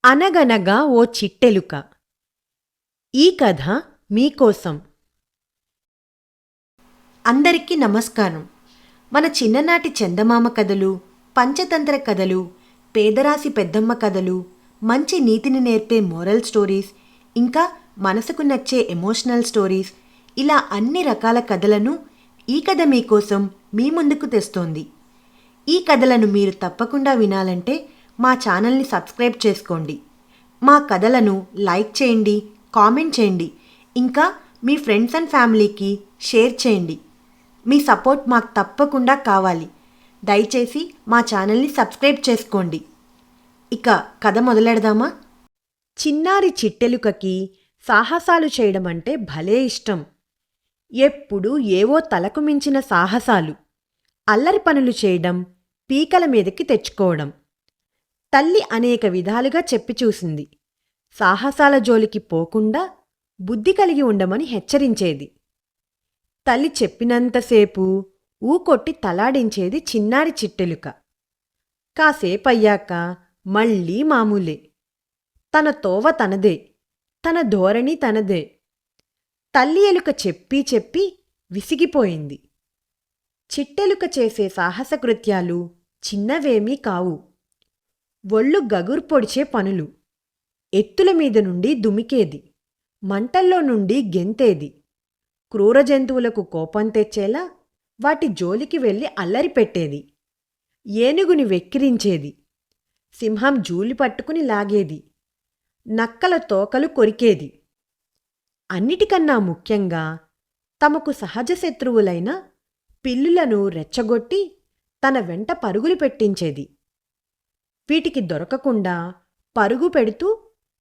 అనగనగా ఓ చిట్టెలుక. ఈ కథ మీకోసం. అందరికీ నమస్కారం. మన చిన్ననాటి చందమామ కథలు, పంచతంత్ర కథలు, పేదరాశి పెద్దమ్మ కథలు, మంచి నీతిని నేర్పే మోరల్ స్టోరీస్, ఇంకా మనసుకు నచ్చే ఎమోషనల్ స్టోరీస్, ఇలా అన్ని రకాల కథలను ఈ కథ మీకోసం మీ ముందుకు తెస్తోంది. ఈ కథలను మీరు తప్పకుండా వినాలంటే మా ఛానల్ని సబ్స్క్రైబ్ చేసుకోండి. మా కథలను లైక్ చేయండి, కామెంట్ చేయండి, ఇంకా మీ ఫ్రెండ్స్ అండ్ ఫ్యామిలీకి షేర్ చేయండి. మీ సపోర్ట్ మాకు తప్పకుండా కావాలి. దయచేసి మా ఛానల్ని సబ్స్క్రైబ్ చేసుకోండి. ఇక కథ మొదలెడదామా? చిన్నారి చిట్టెలుకకి సాహసాలు చేయడం అంటే భలే ఇష్టం. ఎప్పుడూ ఏవో తలకు మించిన సాహసాలు, అల్లరి పనులు చేయడం, పీకల మీదకి తెచ్చుకోవడం. తల్లి అనేక విధాలుగా చెప్పి చూసింది. సాహసాల జోలికి పోకుండా బుద్ధి కలిగి ఉండమని హెచ్చరించేది. తల్లి చెప్పినంతసేపు ఊకొట్టి తలాడించేది చిన్నారి చిట్టెలుక. కాసేపయ్యాక మళ్ళీ మామూలే. తన తోవ తనదే, తన ధోరణి తనదే. తల్లి ఎలుక చెప్పి చెప్పి విసిగిపోయింది. చిట్టెలుక చేసే సాహసకృత్యాలు చిన్నవేమీ కావు. ఒళ్ళు గగురు పొడిచే పనులు. ఎత్తుల మీద నుండి దుమికేది, మంటల్లో నుండి గెంతేది, క్రూర జంతువులకు కోపం తెచ్చేలా వాటి జోలికి వెళ్ళి అల్లరి పెట్టేది, ఏనుగుని వెక్కిరించేది, సింహం జూలి పట్టుకుని లాగేది, నక్కల తోకలు కొరికేది. అన్నిటికన్నా ముఖ్యంగా తమకు సహజ శత్రువులైన పిల్లులను రెచ్చగొట్టి తన వెంట పరుగులు పెట్టించేది. వీటికి దొరకకుండా పరుగు పెడుతూ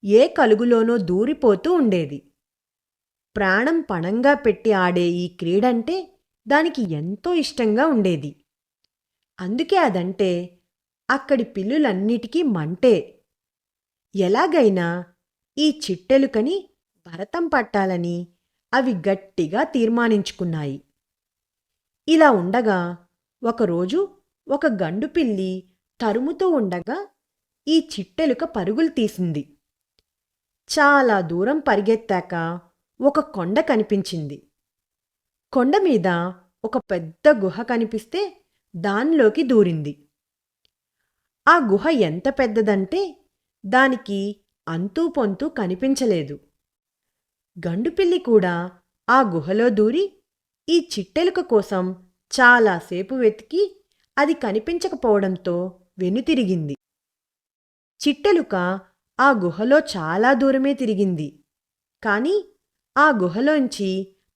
ఏ కలుగులోనో దూరిపోతూ ఉండేది. ప్రాణం పణంగా పెట్టి ఆడే ఈ క్రీడంటే దానికి ఎంతో ఇష్టంగా ఉండేది. అందుకే అదంటే అక్కడి పిల్లులన్నిటికీ మంటే. ఎలాగైనా ఈ చిట్టెలుకని భరతం పట్టాలని అవి గట్టిగా తీర్మానించుకున్నాయి. ఇలా ఉండగా ఒకరోజు ఒక గండుపిల్లి తరుముతూ ఉండగా ఈ చిట్టెలుక పరుగులు తీసింది. చాలా దూరం పరిగెత్తాక ఒక కొండ కనిపించింది. కొండ మీద ఒక పెద్ద గుహ కనిపిస్తే దానిలోకి దూరింది. ఆ గుహ ఎంత పెద్దదంటే దానికి అంతూ పొంతూ కనిపించలేదు. గండుపిల్లి కూడా ఆ గుహలో దూరి ఈ చిట్టెలుక కోసం చాలాసేపు వెతికి అది కనిపించకపోవడంతో వెనుతిరిగింది. చిట్టెలుక ఆ గుహలో చాలా దూరమే తిరిగింది. కాని ఆ గుహలోంచి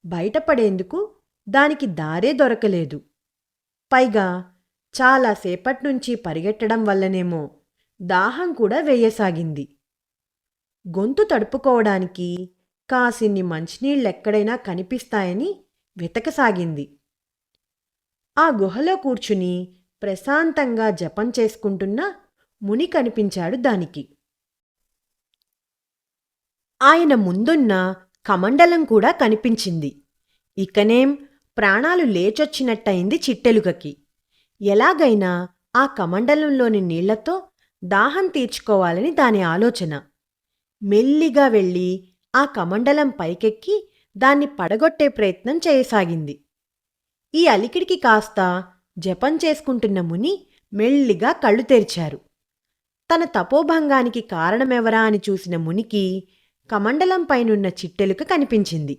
బయటపడేందుకు దానికి దారే దొరకలేదు. పైగా చాలాసేపట్నుంచి పరిగెట్టడం వల్లనేమో దాహం కూడా వేయసాగింది. గొంతు తడుపుకోవడానికి కాసిన్ని మంచినీళ్ళెక్కడైనా కనిపిస్తాయని వెతకసాగింది. ఆ గుహలో కూర్చుని ప్రశాంతంగా జపం చేసుకుంటున్న ముని కనిపించాడు దానికి. ఆయన ముందున్న కమండలం కూడా కనిపించింది. ఇకనేం ప్రాణాలు లేచొచ్చినట్టయింది చిట్టెలుకకి. ఎలాగైనా ఆ కమండలంలోని నీళ్లతో దాహం తీర్చుకోవాలని దాని ఆలోచన. మెల్లిగా వెళ్ళి ఆ కమండలం పైకెక్కి దాన్ని పడగొట్టే ప్రయత్నం చేయసాగింది. ఈ అలికిడికి కాస్త జపం చేసుకుంటున్న ముని మెల్లిగా కళ్ళు తెరిచారు. తన తపోభంగానికి కారణమెవరా అని చూసిన మునికి కమండలంపైనున్న చిట్టెలుక కనిపించింది.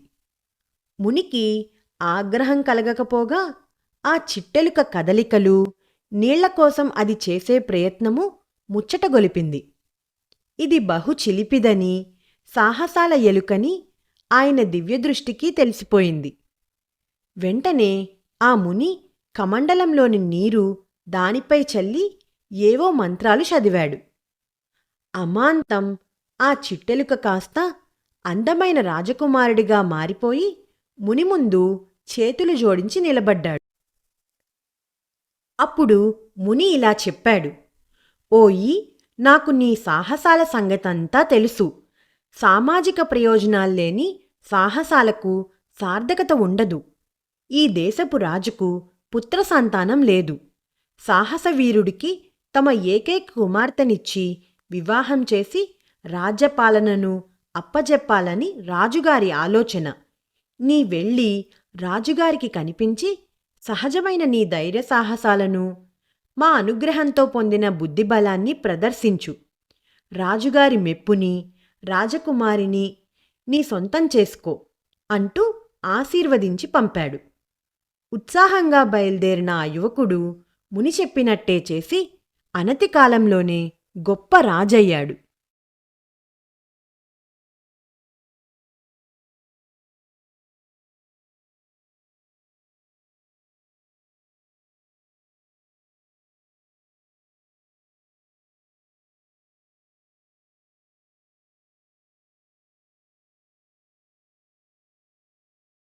మునికి ఆగ్రహం కలగకపోగా ఆ చిట్టెలుక కదలికలు, నీళ్లకోసం అది చేసే ప్రయత్నము ముచ్చటగొలిపింది. ఇది బహు చిలిపిదని, సాహసాల ఎలుకని ఆయన దివ్యదృష్టికి తెలిసిపోయింది. వెంటనే ఆ ముని కమండలంలోని నీరు దానిపై చల్లి ఏవో మంత్రాలు చదివాడు. అమాంతం ఆ చిట్టెలుక కాస్త అందమైన రాజకుమారుడిగా మారిపోయి ముని ముందు చేతులు జోడించి నిలబడ్డాడు. అప్పుడు ముని ఇలా చెప్పాడు: ఓయి, నాకు నీ సాహసాల సంగతంతా తెలుసు. సామాజిక ప్రయోజనాల్లేని సాహసాలకు సార్థకత ఉండదు. ఈ దేశపు రాజుకు పుత్ర సంతానం లేదు. సాహసవీరుడికి తమ ఏకైక కుమార్తెనిచ్చి వివాహం చేసి రాజ్యపాలనను అప్పజెప్పాలని రాజుగారి ఆలోచన. నీ వెళ్ళి రాజుగారికి కనిపించి సహజమైన నీ ధైర్య సాహసాలను, మా అనుగ్రహంతో పొందిన బుద్ధిబలాన్ని ప్రదర్శించు. రాజుగారి మెప్పుని, రాజకుమారిని నీ సొంతం చేసుకో అంటూ ఆశీర్వదించి పంపాడు. ఉత్సాహంగా బయలుదేరిన ఆ యువకుడు ముని చెప్పినట్టే చేసి అనతి కాలంలోనే గొప్ప రాజయ్యాడు.